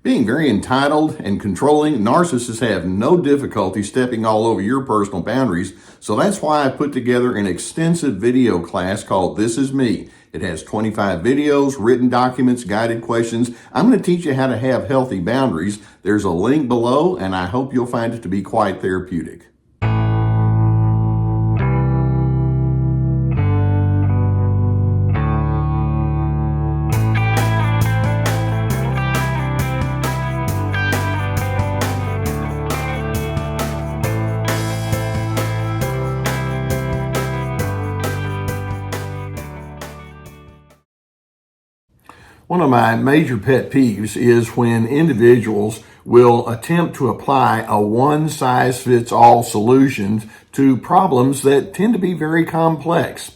Being very entitled and controlling, narcissists have no difficulty stepping all over your personal boundaries. So that's why I put together an extensive video class called This Is Me. It has 25 videos, written documents, guided questions. I'm going to teach you how to have healthy boundaries. There's a link below, and I hope you'll find it to be quite therapeutic. One of my major pet peeves is when individuals will attempt to apply a one-size-fits-all solution to problems that tend to be very complex.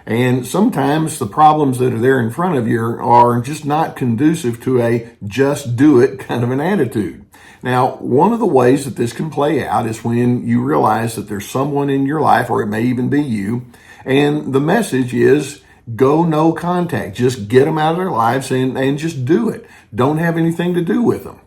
And sometimes the problems that are there in front of you are just not conducive to a just do it kind of an attitude. Now, one of the ways that this can play out is when you realize that there's someone in your life, or it may even be you, and the message is, go no contact. Just get them out of their lives and just do it. Don't have anything to do with them.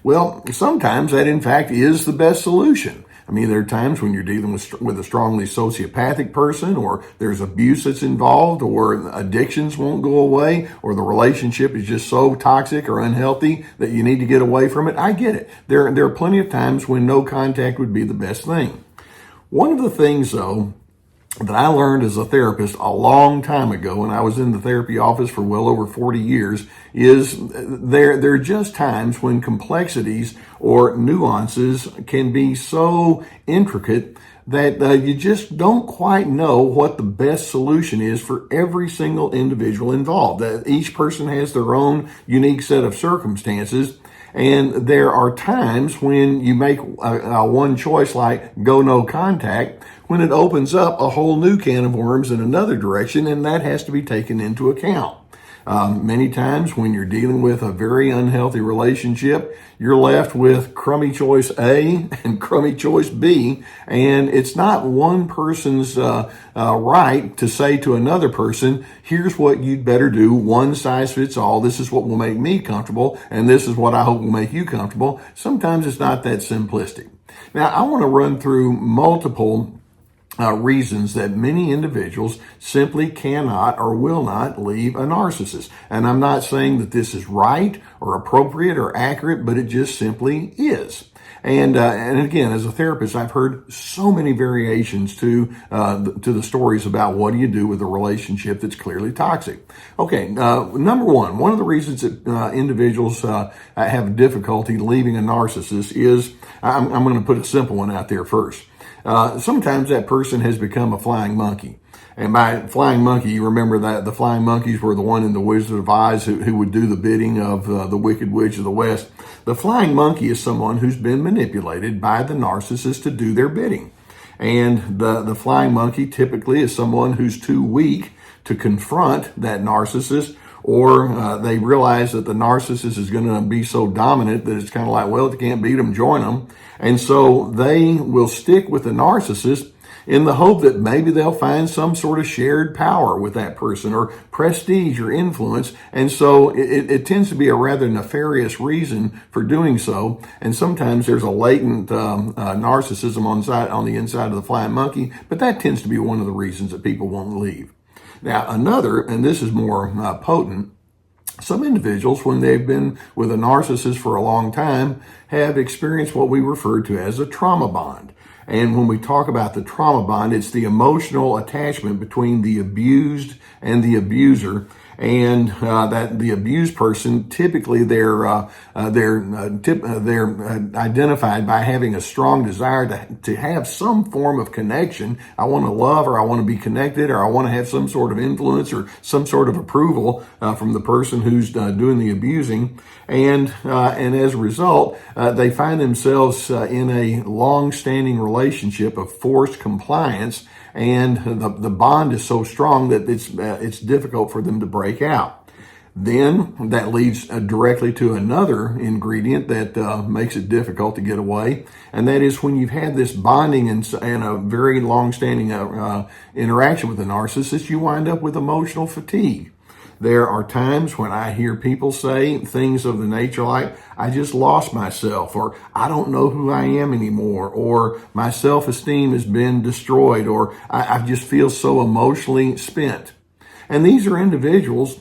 Well, sometimes that in fact is the best solution. I mean, there are times when you're dealing with a strongly sociopathic person, or there's abuse that's involved, or addictions won't go away, or the relationship is just so toxic or unhealthy that you need to get away from it. I get it. There are plenty of times when no contact would be the best thing. One of the things, though, that I learned as a therapist a long time ago, and I was in the therapy office for well over 40 years, is there are just times when complexities or nuances can be so intricate that you just don't quite know what the best solution is for every single individual involved. Each person has their own unique set of circumstances. And there are times when you make a one choice like go no contact, when it opens up a whole new can of worms in another direction, and that has to be taken into account. Many times when you're dealing with a very unhealthy relationship, you're left with crummy choice A and crummy choice B, and it's not one person's right to say to another person, here's what you'd better do, one size fits all, this is what will make me comfortable, and this is what I hope will make you comfortable. Sometimes it's not that simplistic. Now, I want to run through multiple reasons that many individuals simply cannot or will not leave a narcissist. And I'm not saying that this is right or appropriate or accurate, but it just simply is. And again, as a therapist, I've heard so many variations to the stories about what do you do with a relationship that's clearly toxic. Okay, number one of the reasons that individuals have difficulty leaving a narcissist is, I'm going to put a simple one out there first. Sometimes that person has become a flying monkey. And by flying monkey, you remember that the flying monkeys were the one in the Wizard of Oz who would do the bidding of the Wicked Witch of the West. The flying monkey is someone who's been manipulated by the narcissist to do their bidding. And the flying monkey typically is someone who's too weak to confront that narcissist, or they realize that the narcissist is going to be so dominant that it's kind of like, well, if you can't beat them, join them. And so they will stick with the narcissist in the hope that maybe they'll find some sort of shared power with that person, or prestige or influence. And so it tends to be a rather nefarious reason for doing so. And sometimes there's a latent narcissism on the inside of the flying monkey, but that tends to be one of the reasons that people won't leave. Now, another, and this is more potent, some individuals, when they've been with a narcissist for a long time, have experienced what we refer to as a trauma bond. And when we talk about the trauma bond, it's the emotional attachment between the abused and the abuser. And that the abused person, typically they're identified by having a strong desire to have some form of connection. I want to love, or I want to be connected, or I want to have some sort of influence or some sort of approval from the person who's doing the abusing. And as a result, they find themselves in a long-standing relationship of forced compliance, and the bond is so strong that it's difficult for them to break out. Then that leads directly to another ingredient that makes it difficult to get away, and that is when you've had this bonding and a very long-standing interaction with the narcissist, you wind up with emotional fatigue. There are times when I hear people say things of the nature like, I just lost myself, or I don't know who I am anymore, or my self-esteem has been destroyed, or I just feel so emotionally spent. And these are individuals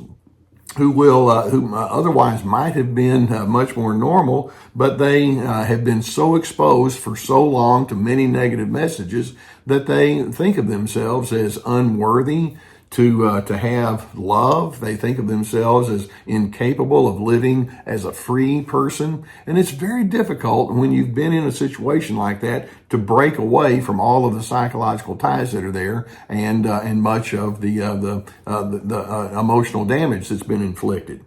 who otherwise might have been much more normal, but they have been so exposed for so long to many negative messages that they think of themselves as unworthy to have love. They think of themselves as incapable of living as a free person. And it's very difficult when you've been in a situation like that to break away from all of the psychological ties that are there and much of the emotional damage that's been inflicted.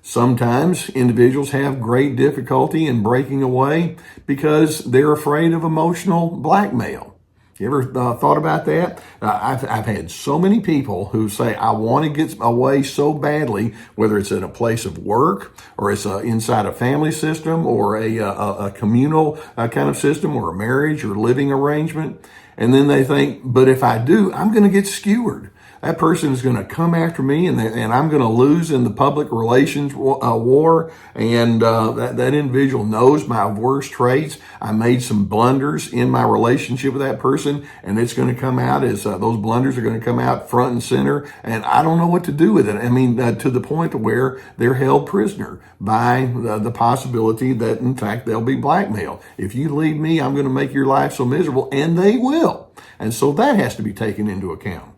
Sometimes individuals have great difficulty in breaking away because they're afraid of emotional blackmail. You ever thought about that? I've had so many people who say, I want to get away so badly, whether it's in a place of work or it's inside a family system or a communal kind of system or a marriage or living arrangement. And then they think, but if I do, I'm going to get skewered. That person is going to come after me and I'm going to lose in the public relations war. And that individual knows my worst traits. I made some blunders in my relationship with that person, and it's going to come out as those blunders are going to come out front and center. And I don't know what to do with it. I mean, to the point where they're held prisoner by the possibility that, in fact, they'll be blackmailed. If you leave me, I'm going to make your life so miserable, and they will. And so that has to be taken into account.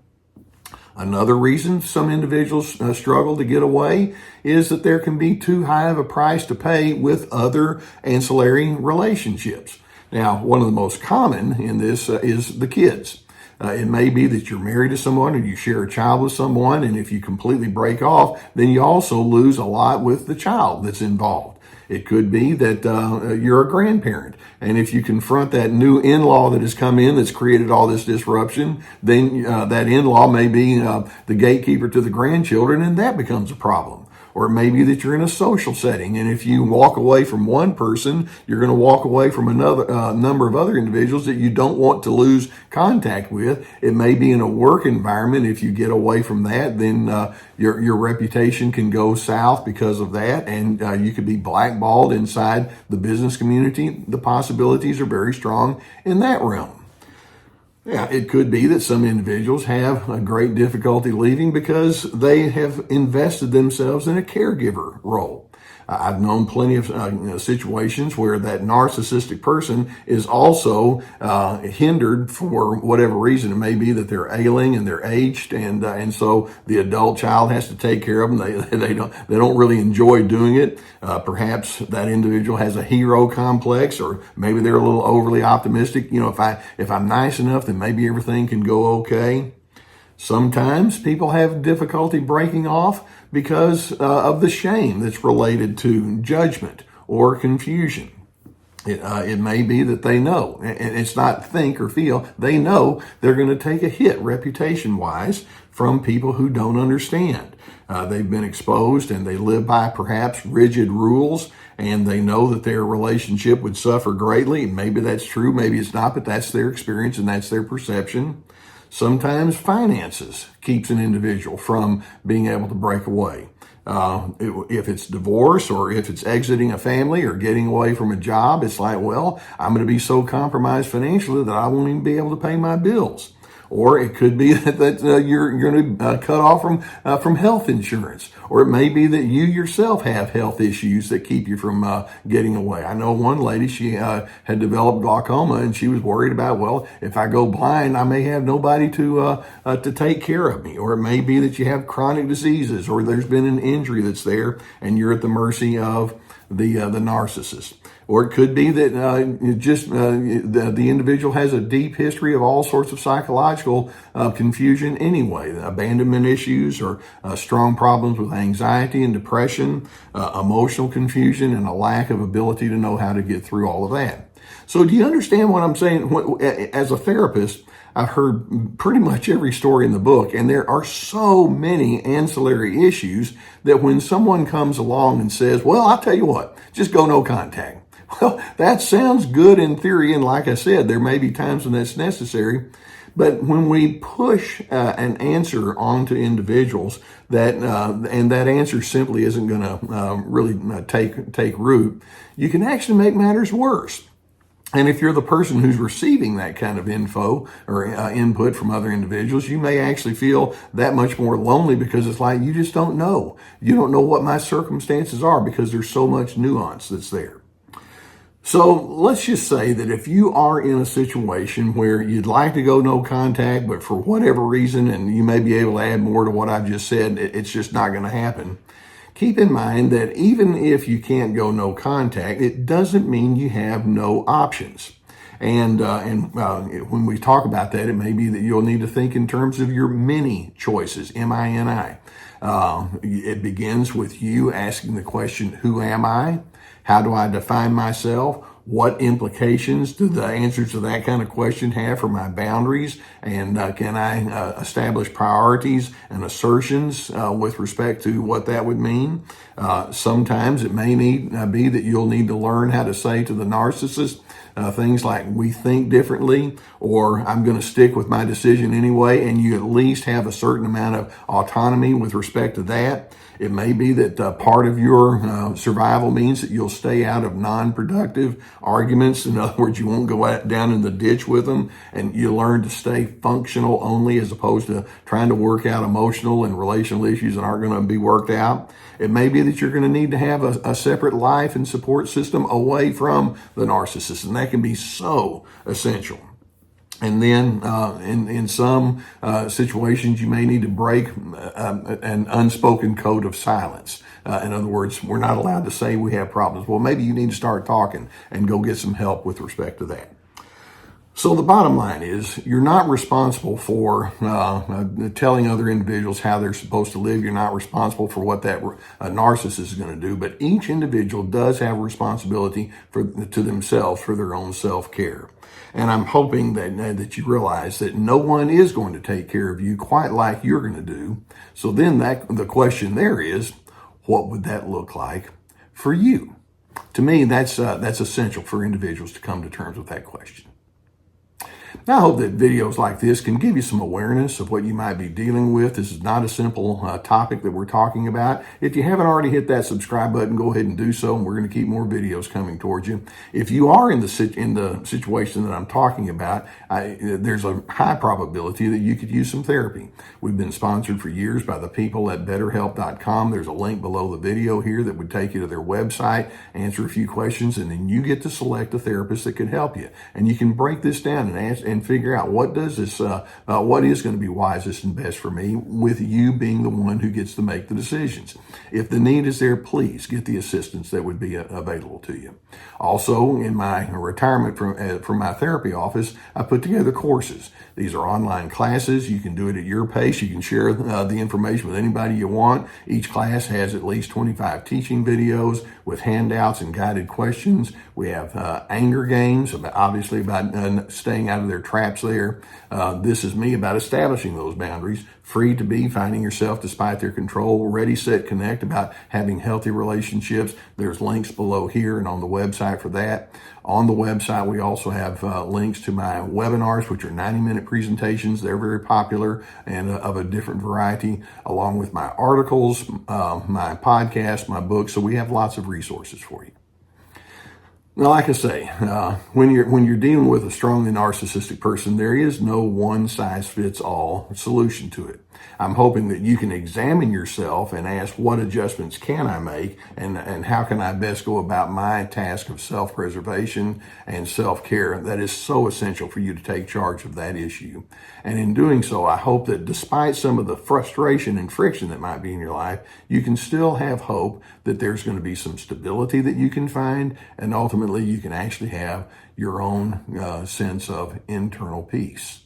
Another reason some individuals struggle to get away is that there can be too high of a price to pay with other ancillary relationships. Now, one of the most common in this is the kids. It may be that you're married to someone or you share a child with someone, and if you completely break off, then you also lose a lot with the child that's involved. It could be that you're a grandparent, and if you confront that new in-law that has come in that's created all this disruption, then that in-law may be the gatekeeper to the grandchildren, and that becomes a problem. Or it may be that you're in a social setting, and if you walk away from one person, you're going to walk away from another number of other individuals that you don't want to lose contact with. It may be in a work environment. If you get away from that, then your reputation can go south because of that, and you could be blackballed inside the business community. The possibilities are very strong in that realm. Yeah, it could be that some individuals have a great difficulty leaving because they have invested themselves in a caregiver role. I've known plenty of situations where that narcissistic person is also hindered for whatever reason. It may be that they're ailing and they're aged, and so the adult child has to take care of them. They don't really enjoy doing it. Perhaps that individual has a hero complex, or maybe they're a little overly optimistic. You know, if I'm nice enough, then maybe everything can go okay. Sometimes people have difficulty breaking off because of the shame that's related to judgment or confusion. It may be that they know, and it's not think or feel, they know they're going to take a hit reputation-wise from people who don't understand. They've been exposed and they live by perhaps rigid rules, and they know that their relationship would suffer greatly. Maybe that's true, maybe it's not, but that's their experience and that's their perception. Sometimes finances keeps an individual from being able to break away. If it's divorce or if it's exiting a family or getting away from a job, it's like, well, I'm going to be so compromised financially that I won't even be able to pay my bills. Or it could be that you're going to cut off from health insurance. Or it may be that you yourself have health issues that keep you from getting away. I know one lady, she had developed glaucoma, and she was worried about, well, if I go blind, I may have nobody to take care of me. Or it may be that you have chronic diseases, or there's been an injury that's there, and you're at the mercy of the narcissist. Or it could be that the individual has a deep history of all sorts of psychological confusion anyway, abandonment issues or strong problems with anxiety and depression, emotional confusion, and a lack of ability to know how to get through all of that. So do you understand what I'm saying? As a therapist, I've heard pretty much every story in the book, and there are so many ancillary issues that when someone comes along and says, well, I'll tell you what, just go no contact. Well, that sounds good in theory, and like I said, there may be times when that's necessary, But when we push an answer onto individuals and that answer simply isn't going to really take root, you can actually make matters worse. And if you're the person who's receiving that kind of info or input from other individuals, you may actually feel that much more lonely because it's like you just don't know. You don't know what my circumstances are because there's so much nuance that's there. So let's just say that if you are in a situation where you'd like to go no contact, but for whatever reason, and you may be able to add more to what I've just said, it's just not going to happen. Keep in mind that even if you can't go no contact, it doesn't mean you have no options. And when we talk about that, it may be that you'll need to think in terms of your mini choices, M-I-N-I. It begins with you asking the question, who am I? How do I define myself? What implications do the answers to that kind of question have for my boundaries? And can I establish priorities and assertions with respect to what that would mean? Sometimes it may be that you'll need to learn how to say to the narcissist things like, we think differently, or I'm going to stick with my decision anyway, and you at least have a certain amount of autonomy with respect to that. It may be that part of your survival means that you'll stay out of non-productive arguments. In other words, you won't go down in the ditch with them, and you learn to stay functional only as opposed to trying to work out emotional and relational issues that aren't going to be worked out. It may be that you're going to need to have a separate life and support system away from the narcissist, and that can be so essential. And then in some situations, you may need to break an unspoken code of silence. In other words, we're not allowed to say we have problems. Well, maybe you need to start talking and go get some help with respect to that. So the bottom line is you're not responsible for telling other individuals how they're supposed to live. You're not responsible for what that narcissist is going to do. But each individual does have a responsibility to themselves for their own self-care. And I'm hoping that you realize that no one is going to take care of you quite like you're going to do. So then the question there is, what would that look like for you? To me, that's essential for individuals to come to terms with that question. Now, I hope that videos like this can give you some awareness of what you might be dealing with. This is not a simple topic that we're talking about. If you haven't already hit that subscribe button, go ahead and do so, and we're going to keep more videos coming towards you. If you are in the situation that I'm talking about, there's a high probability that you could use some therapy. We've been sponsored for years by the people at BetterHelp.com. There's a link below the video here that would take you to their website, answer a few questions, and then you get to select a therapist that could help you. And you can break this down and figure out what is going to be wisest and best for me, with you being the one who gets to make the decisions. If the need is there, please get the assistance that would be available to you. Also, in my retirement from my therapy office, I put together courses. These are online classes. You can do it at your pace. You can share the information with anybody you want. Each class has at least 25 teaching videos with handouts and guided questions. We have anger games, obviously about staying out of their traps there. This is me about establishing those boundaries. Free to be, finding yourself despite their control. Ready, set, connect, about having healthy relationships. There's links below here and on the website for that. On the website, we also have links to my webinars, which are 90-minute presentations. They're very popular and of a different variety, along with my articles, my podcast, my books. So we have lots of resources for you. Now, like I say, when you're dealing with a strongly narcissistic person, there is no one-size-fits-all solution to it. I'm hoping that you can examine yourself and ask, what adjustments can I make, and how can I best go about my task of self-preservation and self-care that is so essential for you to take charge of that issue. And in doing so, I hope that despite some of the frustration and friction that might be in your life, you can still have hope that there's going to be some stability that you can find, and ultimately you can actually have your own sense of internal peace.